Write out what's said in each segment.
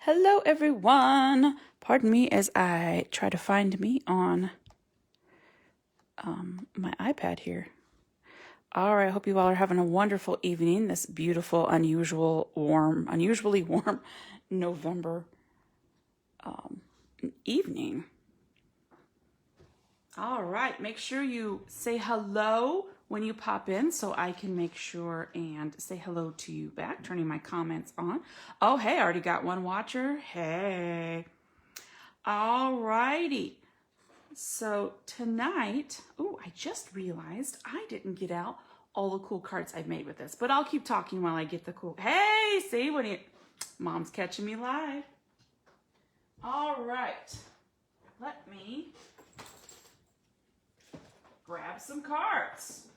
Hello everyone! Pardon me as I try to find me on my iPad here. Alright, I hope you all are having a wonderful evening, this beautiful, unusually warm November evening. Alright, make sure you say hello when you pop in so I can make sure and say hello to you back, turning my comments on. Oh, hey, I already got one watcher. Hey. Alrighty. So tonight, oh, I just realized I didn't get out all the cool cards I've made with this, but I'll keep talking while I get the cool. Hey, see when it, Mom's catching me live. All right, let me grab some cards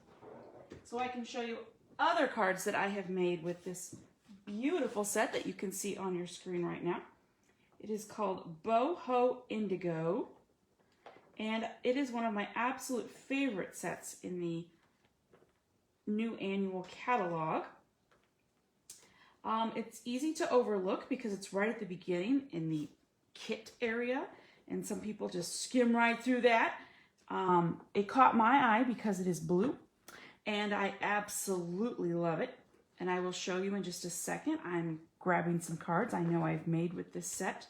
so I can show you other cards that I have made with this beautiful set that you can see on your screen right now. It is called Boho Indigo, and it is one of my absolute favorite sets in the new annual catalog. It's easy to overlook because it's right at the beginning in the kit area, and some people just skim right through that. It caught my eye because it is blue, and I absolutely love it. And I will show you in just a second. I'm grabbing some cards I know I've made with this set.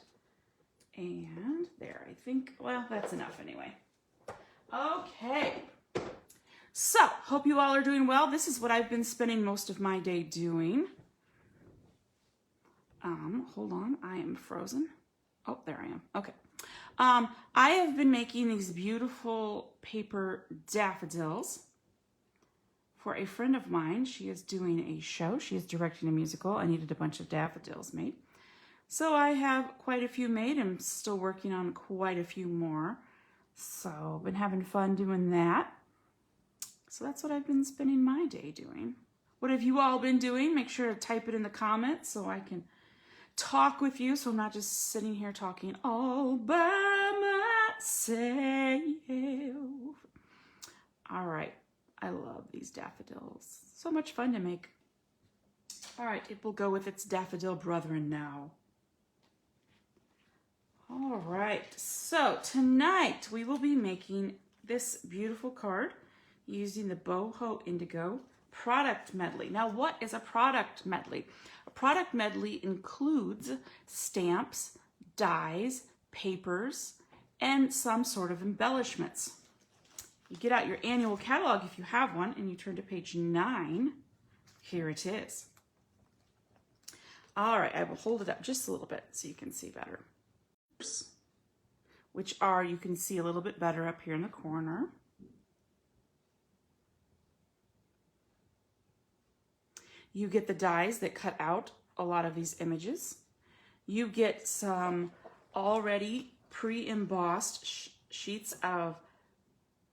And there, I think, well, that's enough anyway. Okay. So, hope you all are doing well. This is what I've been spending most of my day doing. Hold on, I am frozen. Oh, there I am. Okay. I have been making these beautiful paper daffodils for a friend of mine. She is doing a show. She is directing a musical. I needed a bunch of daffodils made. So I have quite a few made. I'm still working on quite a few more. So I've been having fun doing that. So that's what I've been spending my day doing. What have you all been doing? Make sure to type it in the comments so I can talk with you, so I'm not just sitting here talking all by myself. All right, I love these daffodils. So much fun to make. All right, it will go with its daffodil brethren now. All right, so tonight we will be making this beautiful card using the Boho Indigo product medley. Now, what is a product medley? A product medley includes stamps, dies, papers, and some sort of embellishments. You get out your annual catalog if you have one, and you turn to page 9. Here it is. All right, I will hold it up just a little bit so you can see better. Which are, you can see a little bit better up here in the corner. You get the dies that cut out a lot of these images. You get some already pre-embossed sheets of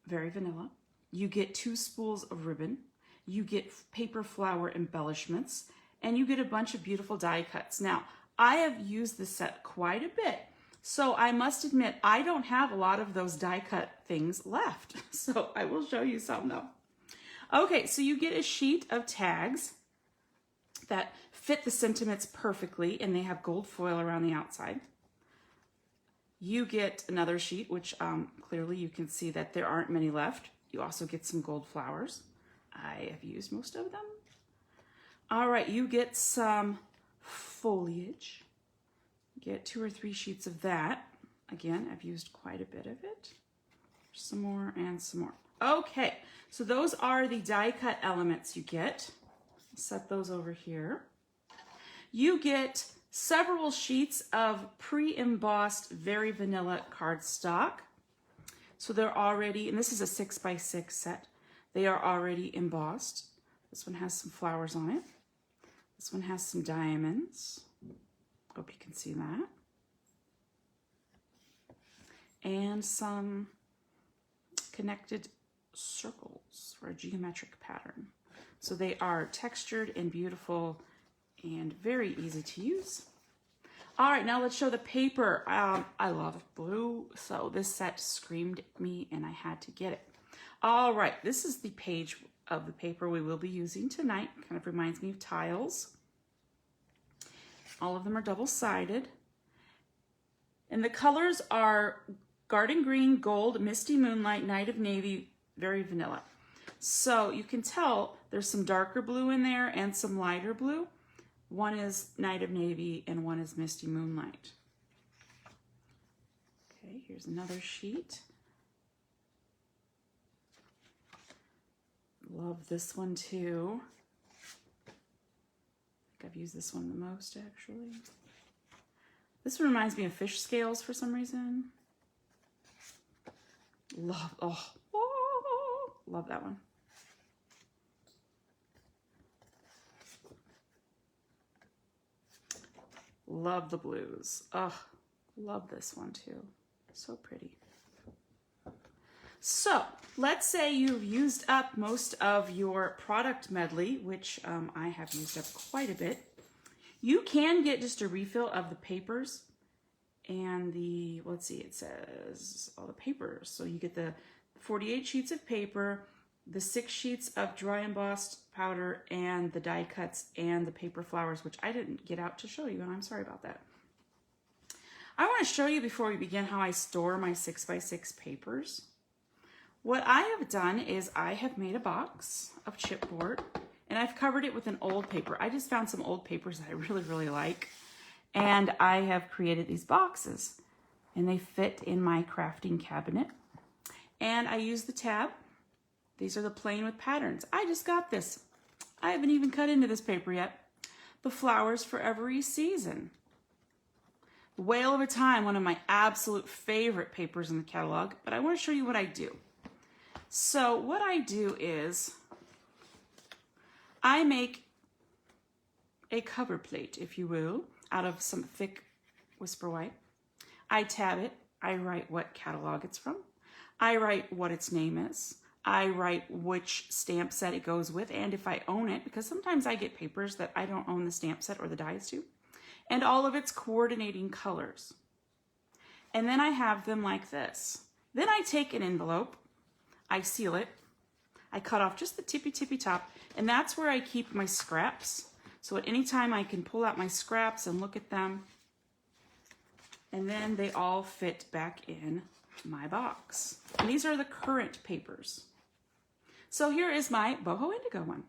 Very Vanilla. You get 2 spools of ribbon. You get paper flower embellishments, and you get a bunch of beautiful die cuts. Now, I have used this set quite a bit, so I must admit I don't have a lot of those die cut things left. So I will show you some though. Okay, so you get a sheet of tags that fit the sentiments perfectly, and they have gold foil around the outside. You get another sheet, which clearly you can see that there aren't many left. You also get some gold flowers. I have used most of them. All right, you get some foliage. You get 2 or 3 sheets of that. Again, I've used quite a bit of it. Some more and some more. Okay, so those are the die cut elements you get. Set those over here. You get several sheets of pre-embossed Very Vanilla cardstock. So they're already, and this is a 6x6 set, they are already embossed. This one has some flowers on it. This one has some diamonds. Hope you can see that. And some connected circles for a geometric pattern. So they are textured and beautiful and very easy to use. All right, now let's show the paper. I love blue, so this set screamed at me and I had to get it. All right, this is the page of the paper we will be using tonight. Kind of reminds me of tiles. All of them are double-sided. And the colors are Garden Green, Gold, Misty Moonlight, Night of Navy, very vanilla. So you can tell there's some darker blue in there and some lighter blue. One is Night of Navy and one is Misty Moonlight. Okay, here's another sheet. Love this one too. I think I've used this one the most actually. This one reminds me of fish scales for some reason. Love, love that one. Love the blues. Oh, love this one too. So pretty. So let's say you've used up most of your product medley, which I have used up quite a bit. You can get just a refill of the papers and the, let's see, it says all the papers. So you get the 48 sheets of paper, the 6 sheets of dry embossed powder, and the die cuts and the paper flowers, which I didn't get out to show you, and I'm sorry about that. I want to show you before we begin how I store my 6x6 papers. What I have done is I have made a box of chipboard and I've covered it with an old paper. I just found some old papers that I really, really like. And I have created these boxes and they fit in my crafting cabinet. And I use the tab. These are the plain with patterns. I just got this. I haven't even cut into this paper yet. The flowers for every season. Whale of a Time, one of my absolute favorite papers in the catalog, but I want to show you what I do. So what I do is I make a cover plate, if you will, out of some thick Whisper White. I tab it. I write what catalog it's from. I write what its name is. I write which stamp set it goes with, and if I own it, because sometimes I get papers that I don't own the stamp set or the dies to, and all of its coordinating colors. And then I have them like this. Then I take an envelope, I seal it, I cut off just the tippy top, and that's where I keep my scraps. So at any time I can pull out my scraps and look at them, and then they all fit back in my box. And these are the current papers. So here is my Boho Indigo one.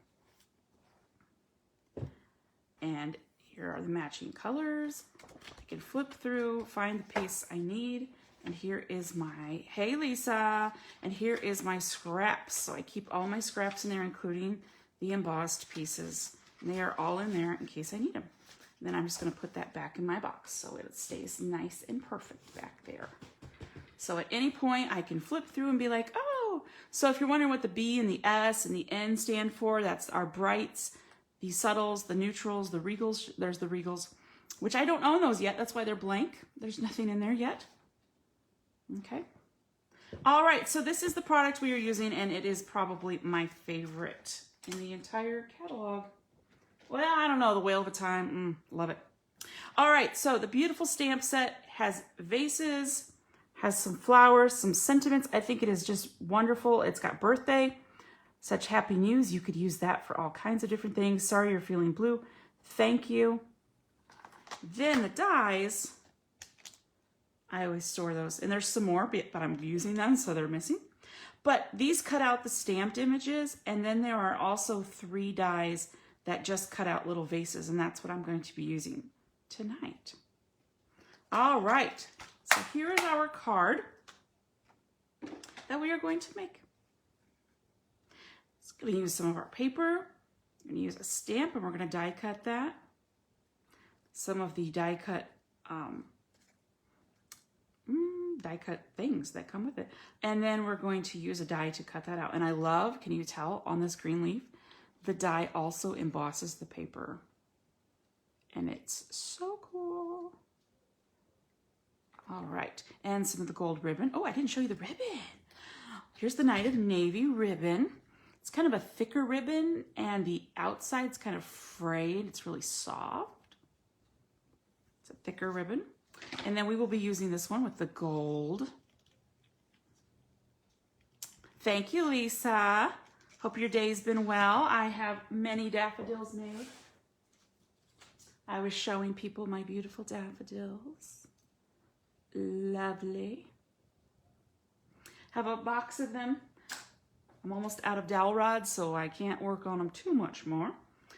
And here are the matching colors. I can flip through, find the piece I need, and here is my, hey Lisa, and here is my scraps. So I keep all my scraps in there, including the embossed pieces. And they are all in there in case I need them. And then I'm just gonna put that back in my box so it stays nice and perfect back there. So at any point I can flip through and be like, oh, so if you're wondering what the B and the S and the N stand for, that's our brights, the subtles, the neutrals, the regals. There's the regals, which I don't own those yet. That's why they're blank. There's nothing in there yet. Okay. All right, so this is the product we are using, and it is probably my favorite in the entire catalog. Well, I don't know, the Whale of a Time, love it. All right, so the beautiful stamp set has vases, has some flowers, some sentiments. I think it is just wonderful. It's got birthday, such happy news. You could use that for all kinds of different things. Sorry you're feeling blue. Thank you. Then the dies, I always store those. And there's some more, but I'm using them, so they're missing. But these cut out the stamped images, and then there are also 3 dies that just cut out little vases, and that's what I'm going to be using tonight. All right, so here is our card that we are going to make. It's going to use some of our paper. We're going to use a stamp, and we're going to die cut that. Some of the die cut things that come with it. And then we're going to use a die to cut that out. And I love, can you tell on this green leaf, the die also embosses the paper. And it's so cool. All right, and some of the gold ribbon. Oh, I didn't show you the ribbon. Here's the Night of Navy ribbon. It's kind of a thicker ribbon, and the outside's kind of frayed. It's really soft. It's a thicker ribbon. And then we will be using this one with the gold. Thank you, Lisa. Hope your day's been well. I have many daffodils made. I was showing people my beautiful daffodils. Lovely. Have a box of them. I'm almost out of dowel rods, so I can't work on them too much more,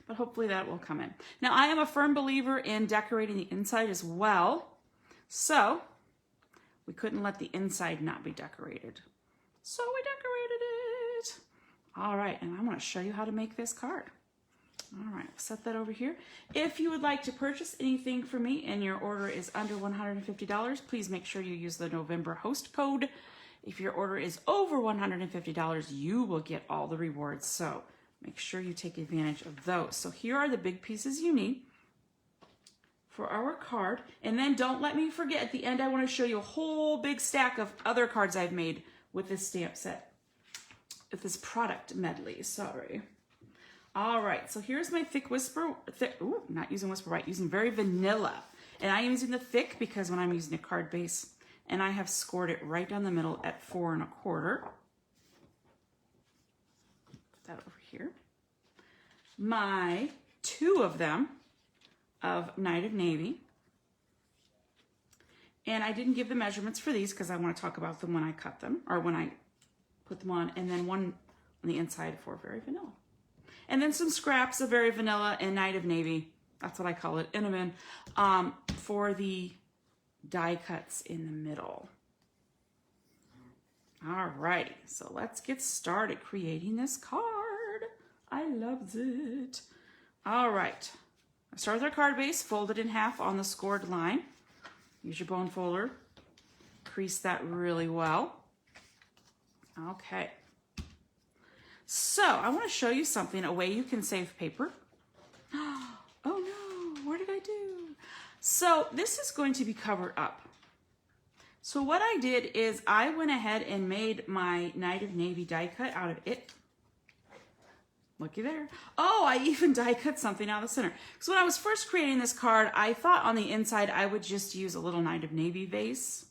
but hopefully that will come in. Now, I am a firm believer in decorating the inside as well, so we couldn't let the inside not be decorated. So we decorated it. All right, and I'm going to show you how to make this card. All right, set that over here. If you would like to purchase anything from me and your order is under $150, please make sure you use the November host code. If your order is over $150, you will get all the rewards. So make sure you take advantage of those. So here are the big pieces you need for our card. And then don't let me forget, at the end, I want to show you a whole big stack of other cards I've made with this stamp set, with this product medley, sorry. All right, so here's my thick whisper, not using whisper white, using very vanilla. And I am using the thick because when I'm using a card base, and I have scored it right down the middle at 4 1/4. Put that over here. My 2 of them of Night of Navy. And I didn't give the measurements for these because I want to talk about them when I cut them, or when I put them on, and then one on the inside for very vanilla. And then some scraps of very vanilla and Night of Navy, that's what I call it, cinnamon, for the die cuts in the middle. All righty, so let's get started creating this card. I love it. All right, I start with our card base, fold it in half on the scored line. Use your bone folder, crease that really well. Okay. So I want to show you something, a way you can save paper. Oh no, what did I do? So this is going to be covered up. So what I did is I went ahead and made my Night of Navy die cut out of it. Looky there. Oh, I even die cut something out of the center. So when I was first creating this card, I thought on the inside I would just use a little Night of Navy vase.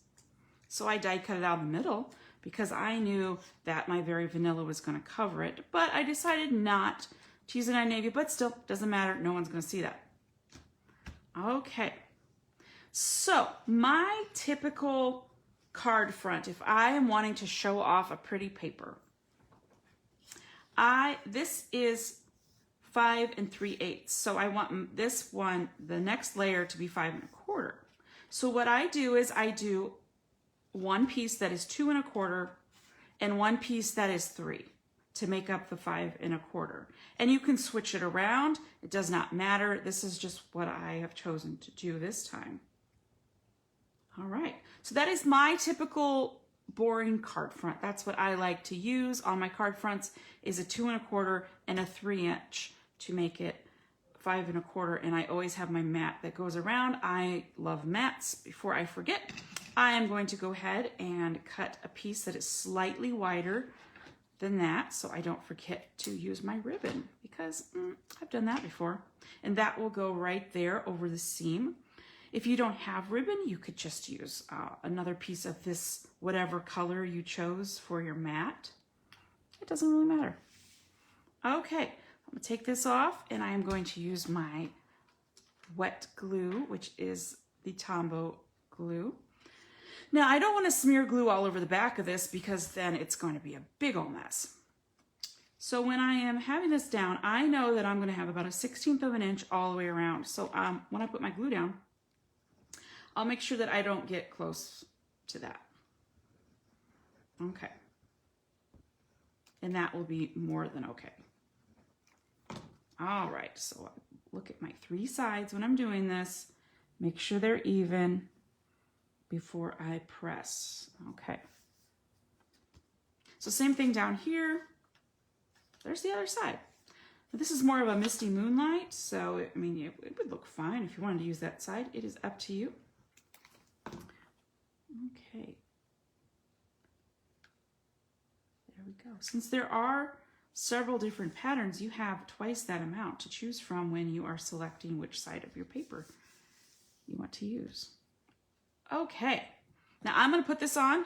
So I die cut it out in the middle, because I knew that my very vanilla was going to cover it, but I decided not to use a Night of Navy, but still, doesn't matter, no one's going to see that. Okay, so my typical card front, if I am wanting to show off a pretty paper, this is 5 3/8, so I want this one, the next layer, to be 5 1/4. So what I do is I do one piece that is 2 1/4 and one piece that is 3 to make up the 5 1/4. And you can switch it around. It does not matter. This is just what I have chosen to do this time. All right. So that is my typical boring card front. That's what I like to use on my card fronts, is a 2 1/4 and a 3" to make it 5 1/4. And I always have my mat that goes around. I love mats. Before I forget, I am going to go ahead and cut a piece that is slightly wider than that, so I don't forget to use my ribbon, because I've done that before. And that will go right there over the seam. If you don't have ribbon, you could just use another piece of this, whatever color you chose for your mat. It doesn't really matter. Okay, I'm gonna take this off, and I am going to use my wet glue, which is the Tombow glue. Now, I don't want to smear glue all over the back of this, because then it's going to be a big old mess. So when I am having this down, I know that I'm going to have about a 1/16 of an inch all the way around. So when I put my glue down, I'll make sure that I don't get close to that. Okay. And that will be more than okay. All right, so look at my 3 sides when I'm doing this. Make sure they're even before I press. Okay. So same thing down here. There's the other side. Now, this is more of a misty moonlight, so I mean, it would look fine if you wanted to use that side. It is up to you. Okay. There we go. Since there are several different patterns, you have twice that amount to choose from when you are selecting which side of your paper you want to use. Okay, now I'm going to put this on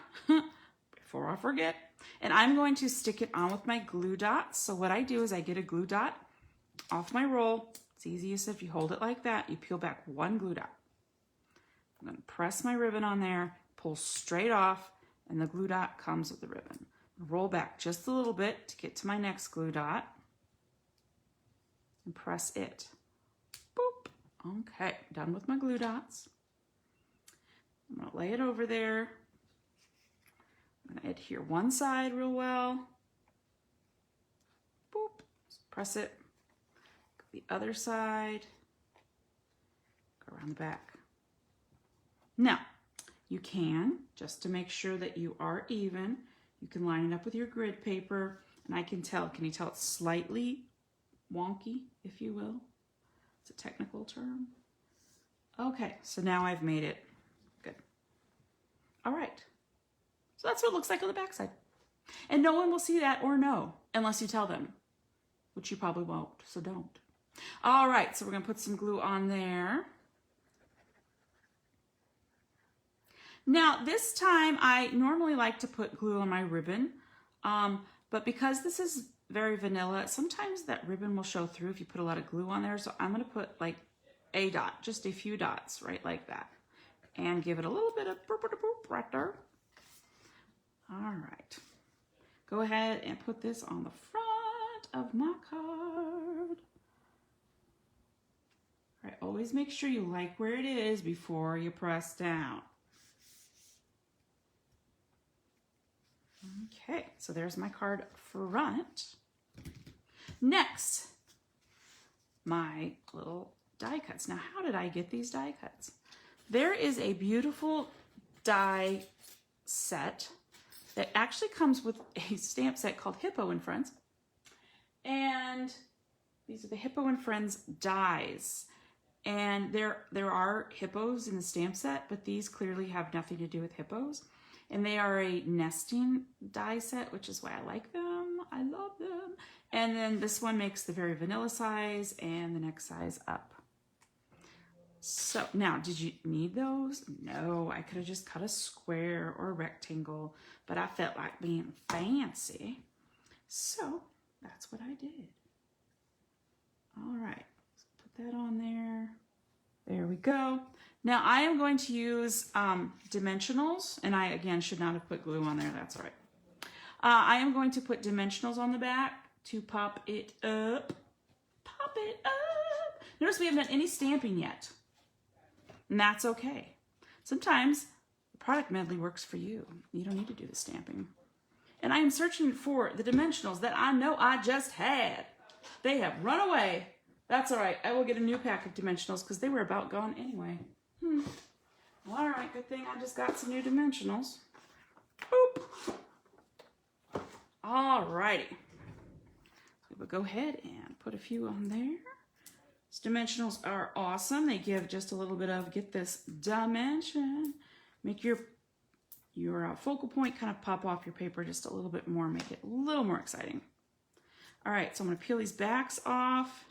before I forget, and I'm going to stick it on with my glue dots. So what I do is I get a glue dot off my roll. It's easiest if you hold it like that. You peel back one glue dot. I'm going to press my ribbon on there, pull straight off, and the glue dot comes with the ribbon. Roll back just a little bit to get to my next glue dot and press it. Boop. Okay, done with my glue dots. I'm gonna lay it over there. I'm gonna adhere one side real well. Boop, press it. The other side, go around the back. Now, you can, just to make sure that you are even, you can line it up with your grid paper, and I can tell, can you tell it's slightly wonky, if you will? It's a technical term. Okay, so now I've made it. Good. All right. So that's what it looks like on the back side. And no one will see that or know unless you tell them, which you probably won't, so don't. All right, so we're gonna put some glue on there. Now, this time I normally like to put glue on my ribbon, but because this is very vanilla, sometimes that ribbon will show through if you put a lot of glue on there. So I'm gonna put like a dot, just a few dots, right like that, and give it a little bit of boop, boop, boop right there. All right, go ahead and put this on the front of my card. All right, always make sure you like where it is before you press down. Okay, so there's my card front. Next, my little die cuts. Now, how did I get these die cuts? There is a beautiful die set that actually comes with a stamp set called Hippo and Friends. And these are the Hippo and Friends dies. And there are hippos in the stamp set, but these clearly have nothing to do with hippos. And they are a nesting die set, which is why I like them. I love them. And then this one makes the very vanilla size and the next size up. So now, did you need those? No, I could have just cut a square or a rectangle, but I felt like being fancy. So that's what I did. All right, put that on there. There we go. Now I am going to use dimensionals, and I, again, should not have put glue on there. That's all right. I am going to put dimensionals on the back to pop it up. Pop it up. Notice we haven't done any stamping yet, and that's okay. Sometimes the product medley works for you. You don't need to do the stamping. And I am searching for the dimensionals that I know I just had. They have run away. That's all right. I will get a new pack of dimensionals because they were about gone anyway. Well, all right, good thing I just got some new dimensionals. Boop. All righty. So we'll go ahead and put a few on there. These dimensionals are awesome. They give just a little bit of, get this dimension. Make your focal point kind of pop off your paper just a little bit more, make it a little more exciting. All right, so I'm gonna peel these backs off,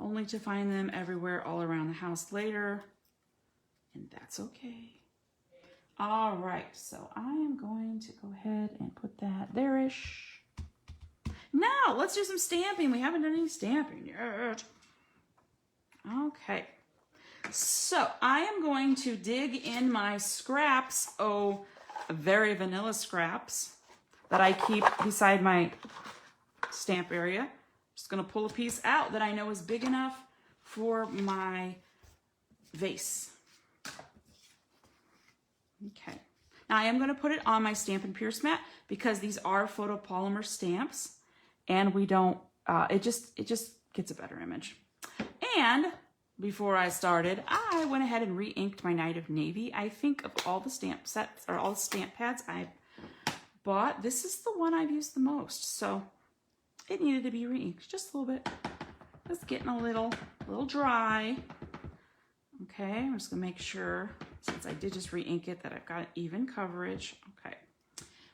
only to find them everywhere all around the house later. And that's okay. All right, so I am going to go ahead and put that there-ish. Now, let's do some stamping. We haven't done any stamping yet. Okay, so I am going to dig in my scraps, very vanilla scraps that I keep beside my stamp area. Just gonna pull a piece out that I know is big enough for my vase. Okay, now I am going to put it on my Stampin' Pierce mat because these are photopolymer stamps, and we don't. It just gets a better image. And before I started, I went ahead and re-inked my Night of Navy. I think of all the stamp sets or all the stamp pads I've bought, this is the one I've used the most. So it needed to be re-inked just a little bit. It's getting a little dry. Okay, I'm just gonna make sure, since I did just re-ink it, that I've got even coverage. Okay,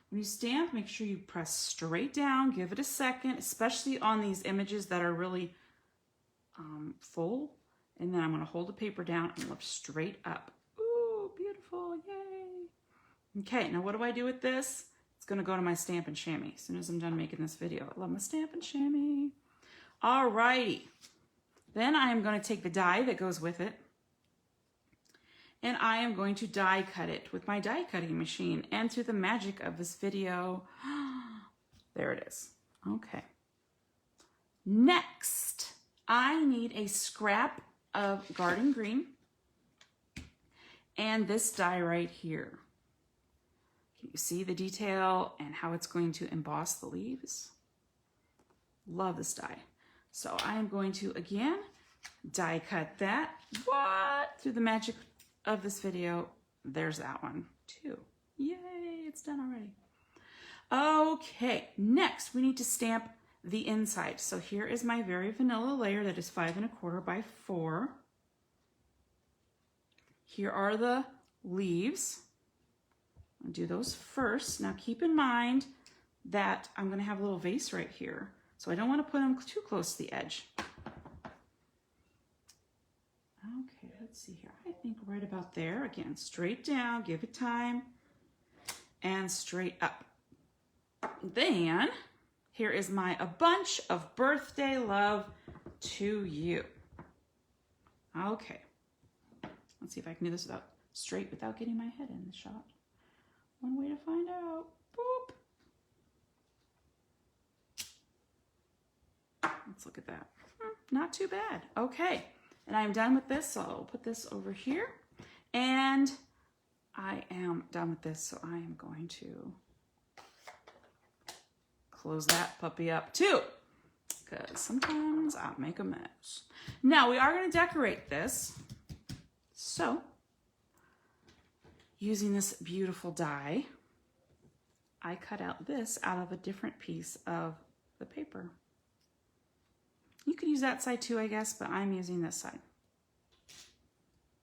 when you stamp, make sure you press straight down, give it a second, especially on these images that are really full. And then I'm gonna hold the paper down and lift straight up. Ooh, beautiful, yay. Okay, now what do I do with this? It's gonna go to my Stampin' Chamois as soon as I'm done making this video. I love my Stampin' Chamois. All righty, then I am gonna take the die that goes with it, and I am going to die cut it with my die cutting machine. And through the magic of this video, there it is. Okay. Next, I need a scrap of garden green and this die right here. Can you see the detail and how it's going to emboss the leaves? Love this die. So I am going to, again, die cut that. What? Through the magic of this video, there's that one too. Yay, it's done already. Okay, next we need to stamp the inside. So here is my very vanilla layer that is 5 1/4 by 4. Here are the leaves. I'll do those first. Now keep in mind that I'm going to have a little vase right here. So I don't want to put them too close to the edge. Okay, let's see here. I think right about there. Again, straight down, give it time, and straight up. Then, here is a bunch of birthday love to you. Okay. Let's see if I can do this without getting my head in the shot. One way to find out. Boop. Let's look at that. Not too bad. Okay. And I'm done with this, so I'll put this over here. And I am done with this, so I am going to close that puppy up too, because sometimes I'll make a mess. Now we are going to decorate this. So, using this beautiful die, I cut out this out of a different piece of the paper. You could use that side too, I guess, but I'm using this side.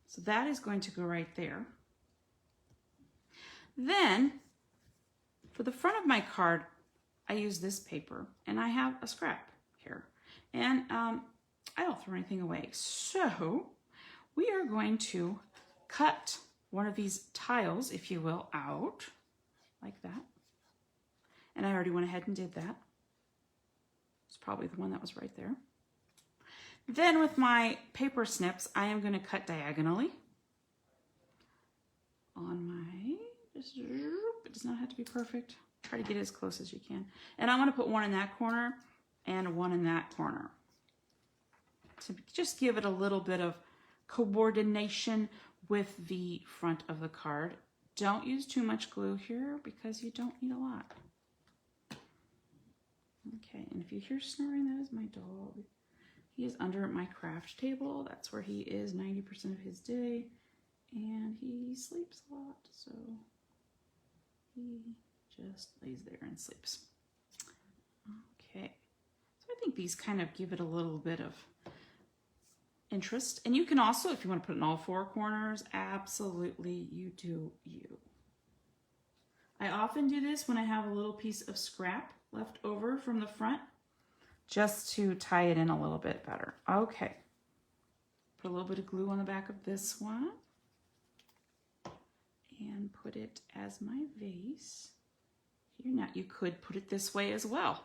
So that is going to go right there. Then, for the front of my card, I use this paper, and I have a scrap here. And I don't throw anything away. So, we are going to cut one of these tiles, if you will, out like that. And I already went ahead and did that. It's probably the one that was right there. Then with my paper snips, I am going to cut diagonally on my, it does not have to be perfect. Try to get it as close as you can. And I'm going to put one in that corner and one in that corner to just give it a little bit of coordination with the front of the card. Don't use too much glue here because you don't need a lot. Okay, and if you hear snoring, that is my dog. He is under my craft table. That's where he is 90% of his day, and he sleeps a lot, so he just lays there and sleeps. Okay, so I think these kind of give it a little bit of interest. And you can also, if you want to put it in all 4 corners, absolutely, you do you. I often do this when I have a little piece of scrap left over from the front, just to tie it in a little bit better. Okay, put a little bit of glue on the back of this one and put it as my vase. Here, now you could put it this way as well.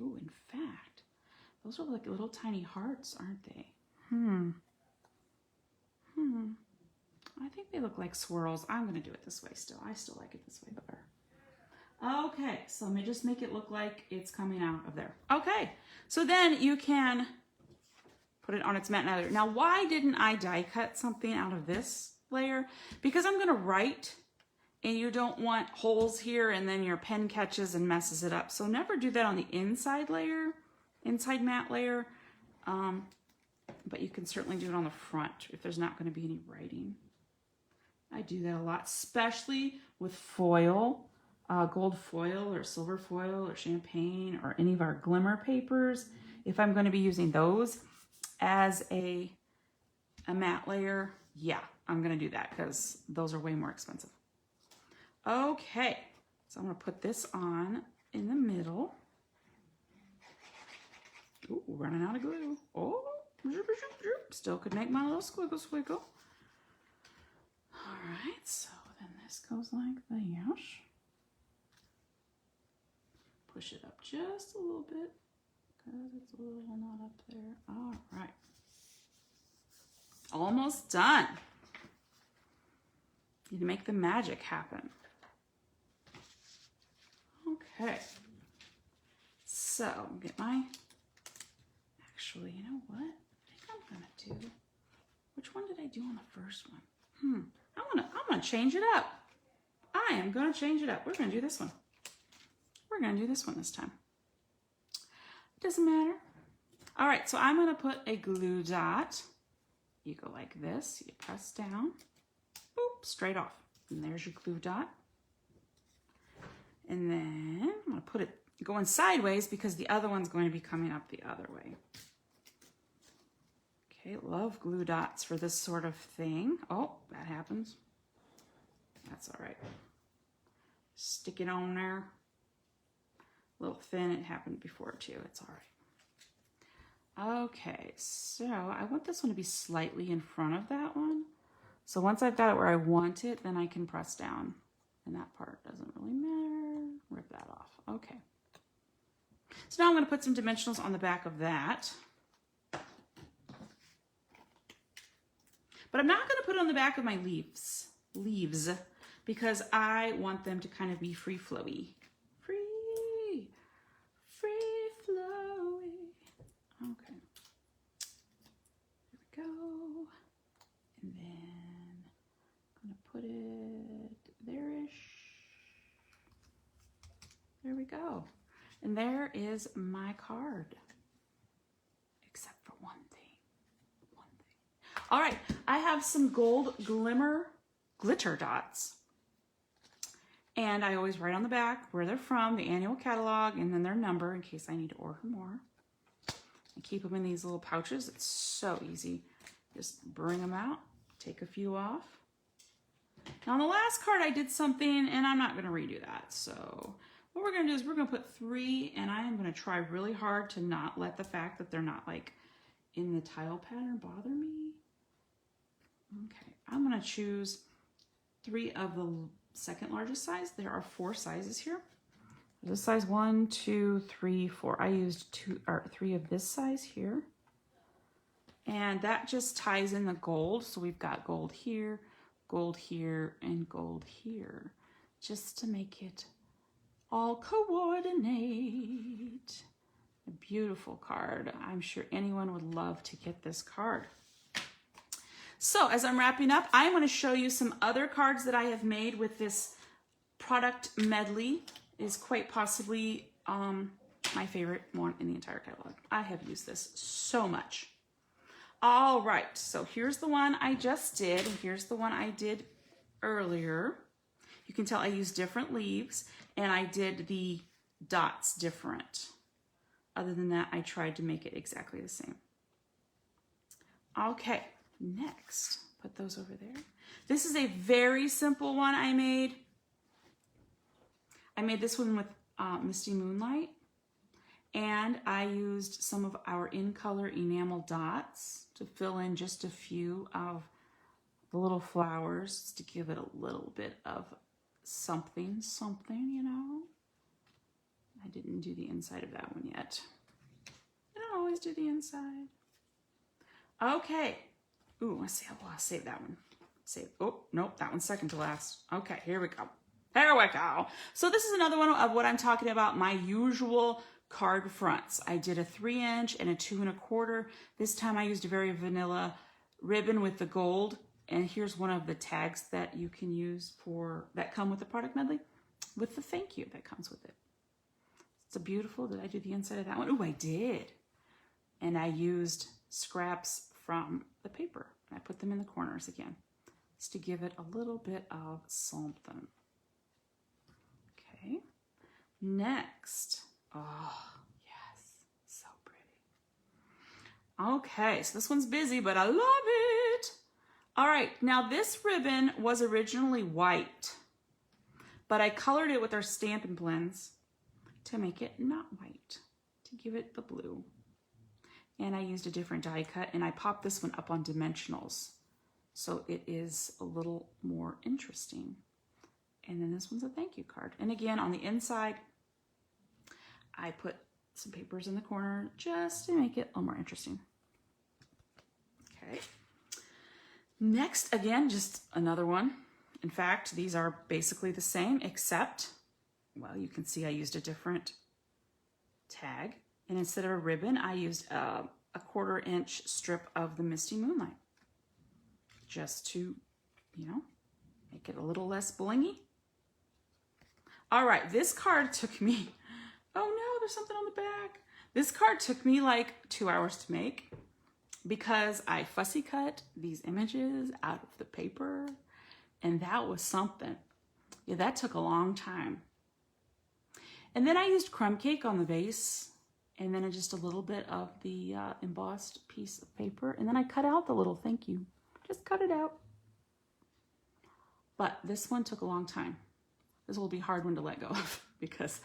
Oh, in fact, those are like little tiny hearts, aren't they? I think they look like swirls. I'm going to do it this way still. I still like it this way better. Okay, so let me just make it look like it's coming out of there. Okay, so then you can put it on its mat layer. Now, why didn't I die cut something out of this layer? Because I'm going to write, and you don't want holes here, and then your pen catches and messes it up. So never do that on the inside layer, inside mat layer, but you can certainly do it on the front if there's not going to be any writing. I do that a lot, especially with foil. Gold foil or silver foil or champagne or any of our glimmer papers. If I'm going to be using those as a matte layer, yeah, I'm going to do that because those are way more expensive. Okay, so I'm going to put this on in the middle. Ooh, running out of glue. Oh, still could make my little squiggle squiggle. All right, so then this goes like this. Push it up just a little bit because it's a little not up there. All right. almost done. You need to make the magic happen. Okay. So, get my, actually, you know what? I think I'm gonna do, which one did I do on the first one? I'm gonna change it up. I am gonna change it up. We're gonna do this one. We're gonna do this one this time. Doesn't matter. All right, so I'm gonna put a glue dot. You go like this, you press down, boop, straight off. And there's your glue dot. And then I'm gonna put it going sideways because the other one's going to be coming up the other way. Okay, love glue dots for this sort of thing. Oh, that happens. That's all right. Stick it on there. A little thin, it happened before too, it's all right. Okay, so I want this one to be slightly in front of that one. So once I've got it where I want it, then I can press down. And that part doesn't really matter. Rip that off. Okay. So now I'm going to put some dimensionals on the back of that. But I'm not going to put it on the back of my leaves, because I want them to kind of be free flowy. Free flowy. Okay. There we go. And then I'm going to put it there-ish. There we go. And there is my card. Except for one thing. All right, I have some gold glitter dots. And I always write on the back where they're from, the annual catalog, and then their number in case I need to order more. I keep them in these little pouches. It's so easy. Just bring them out, take a few off. Now on the last card I did something, and I'm not going to redo that. So what we're going to do is we're going to put 3, and I am going to try really hard to not let the fact that they're not like in the tile pattern bother me. Okay, I'm going to choose 3 of the second largest size. There are 4 sizes here. This size 1, 2, 3, 4. I used 2 or 3 of this size here. And that just ties in the gold. So we've got gold here, and gold here. Just to make it all coordinate. A beautiful card. I'm sure anyone would love to get this card. So as I'm wrapping up, I'm going to show you some other cards that I have made with this product medley. Is quite possibly my favorite one in the entire catalog. I have used this so much. All right, so here's the one I just did, and here's the one I did earlier. You can tell I used different leaves, and I did the dots different. Other than that, I tried to make it exactly the same. Okay, next, put those over there. This is a very simple one I made. I made this one with Misty Moonlight, and I used some of our in color enamel dots to fill in just a few of the little flowers to give it a little bit of something, you know. I didn't do the inside of that one yet. I don't always do the inside. Okay. Ooh, let's see. I'll save that one. Oh, nope, that one's second to last. Okay, here we go. There we go. So this is another one of what I'm talking about, my usual card fronts. I did a 3-inch and a 2 1/4. This time I used a very vanilla ribbon with the gold. And here's one of the tags that you can use that come with the product medley with the thank you that comes with it. It's a beautiful, did I do the inside of that one? Oh, I did. And I used scraps from the paper. I put them in the corners again, just to give it a little bit of something. Okay, next. Oh, yes, so pretty. Okay, so this one's busy, but I love it. All right, now this ribbon was originally white, but I colored it with our Stampin' blends to make it not white, to give it the blue. And I used a different die cut, and I popped this one up on dimensionals, so it is a little more interesting. And then this one's a thank you card. And again, on the inside, I put some papers in the corner just to make it a little more interesting. Okay. Next, again, just another one. In fact, these are basically the same, except, well, you can see I used a different tag. And instead of a ribbon, I used a 1/4 inch strip of the Misty Moonlight. Just to, you know, make it a little less blingy. All right, this card took me, oh no, there's something on the back. This card took me like 2 hours to make because I fussy cut these images out of the paper, and that was something. Yeah, that took a long time. And then I used crumb cake on the base, and then just a little bit of the embossed piece of paper, and then I cut out the little thank you. Just cut it out. But this one took a long time. This will be a hard one to let go of because,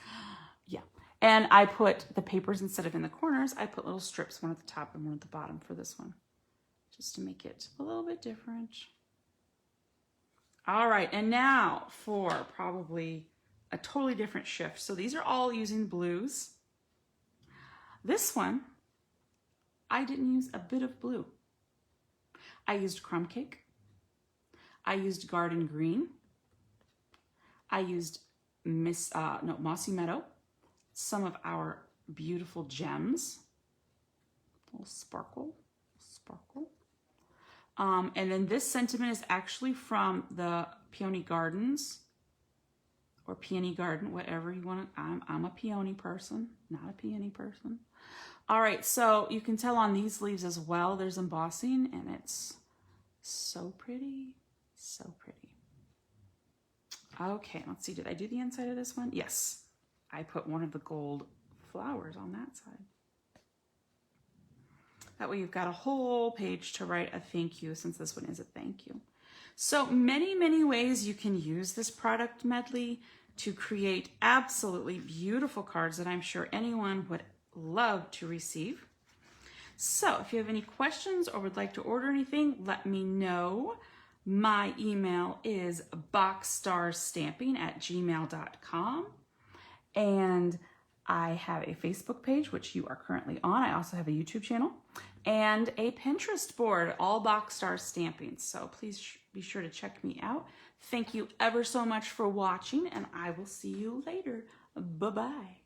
yeah. And I put the papers, instead of in the corners, I put little strips, one at the top and one at the bottom for this one, just to make it a little bit different. All right, and now for probably a totally different shift. So these are all using blues. This one, I didn't use a bit of blue. I used crumb cake. I used garden green. I used Mossy Meadow, some of our beautiful gems, a little sparkle. And then this sentiment is actually from the Peony Gardens, or Peony Garden, whatever you want to, I'm a peony person, not a peony person. All right, so you can tell on these leaves as well, there's embossing, and it's so pretty, so pretty. Okay, let's see, did I do the inside of this one? Yes, I put one of the gold flowers on that side. That way you've got a whole page to write a thank you, since this one is a thank you. So many, many ways you can use this product medley to create absolutely beautiful cards that I'm sure anyone would love to receive. So if you have any questions or would like to order anything, let me know. My email is boxstarsstamping@gmail.com. And I have a Facebook page, which you are currently on. I also have a YouTube channel and a Pinterest board, all Box Stars Stamping. So please be sure to check me out. Thank you ever so much for watching, and I will see you later. Bye-bye.